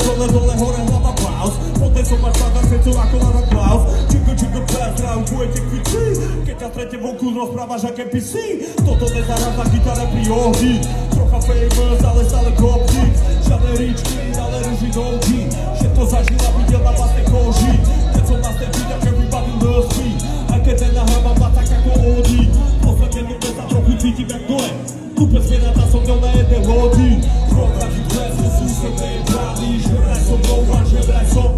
hore, hlava Klaus. Potem som máš na srdcu ako Lara Klaus. Činko, pes, raukujete kvičí. Keď ťa strete vonku, rozprávaš aké pisí. Toto nezahrám na gitare pri ohni. Trocha famous, ale stále kopník. Žiadne ričky, ale rúži do očí. Všetko zažila, videl na vlastnej koži. Keď som na step videl, keď vybavil nosí. Aj keď nenahrávam ma tak ako oni. Posledne dobe sa trochu cítim jak Noé. Kúpe svienata som ňou na jednej lodi. Prohľadí dvezu, susednej brány. Žebraj som doma, žebraj som.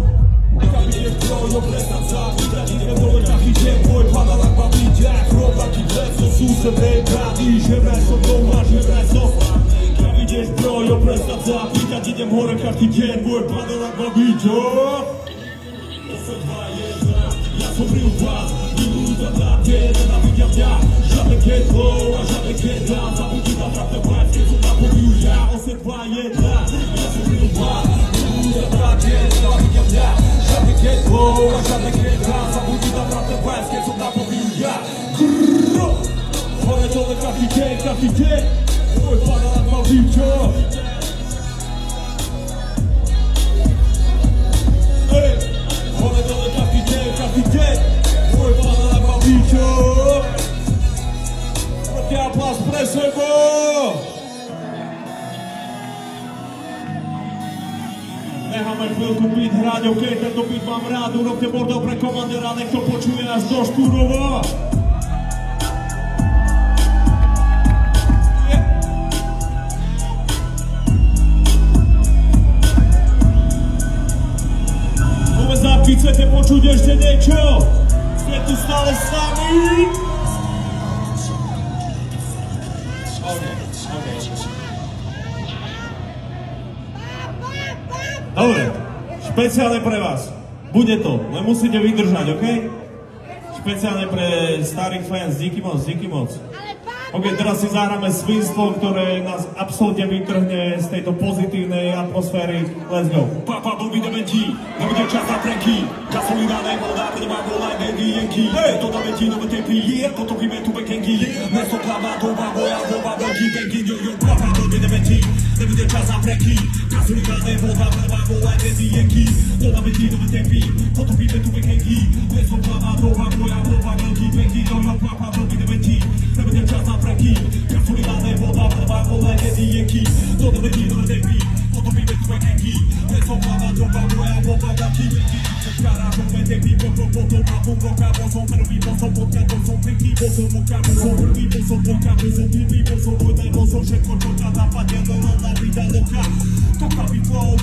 Nechám vidieť trojno, prestať sa vydať. Idem dole, ťachy deň, môj pána tak ma vidia. Prohľadí dvezu, susednej brány. Žebraj som doma, žebraj som. Nechám vidieť trojno, prestať sa vydať. Idem hore každý deň, môj pána tak ma vidia. 8, 2, 1, ja som pril vás. Milujú za dáte, nenávidia mňa. Žiadne ketlo a žiadne ketla. Zabudí na pravde vibe, keď som napoviu ja. 8, 2, 1, ja som pril vás. Milujú za dáte, nenávidia mňa. Žiadne ketlo a žiadne ketla. Zabudí na pravde vibe, keď som napoviu ja. Hore dole každý deň. Môj pána tak ma vidia. Hore dole každý deň. Môj pána tak ma vidia. Veľký aplaus pre seba. Necháme chvíľku beat hrať, ok, tento beat mám rád. Urobte bordel pre komandera, nech to počuje až do Štúrova. Chcete počuť ešte niečo? Ste tu stále s nami? Dobre, špeciálne pre vás. Bude to, len musíte vydržať, ok? Špeciálne pre starých fans, díky moc. Ok, teraz si zahráme svinstvo, ktoré nás absolútne vytrhne z tejto pozitívnej atmosféry. Let's go. Papa, Bobby, dementi, nebude čas na trenky. Gasolina, nevoda, nemá volaj, nevienky. To dáme ti nové tempy, potopíme tu bekengy. Mesto klava, doba, moja doba, veľký benky. Papa, Bobby, dementi, nebude čas na trenky. Gasolina, nevoda, nemá volaj, nevienky. To dáme ti nové tempy, potopíme tu bekengy. Mesto klava, doba, moja doba, veľký benky. Papa, Bobby, dementi, nebude čas na trenky. Gasolina, nevoda, nemá volaj, nevienky. To dáme ti nové tempy, potopíme tu bekengy. Mesto klava, doba, moja doba, veľký benky. Garážové tempy, potom a pom roka. Bol som prvý, bol som potkať, bol som pekný, bol som moka. Bol som prvý, bol som poka, bol som prvý, bol som vojnej, bol som všetko, čo ťa napadne, no na vida loka. To copy flow,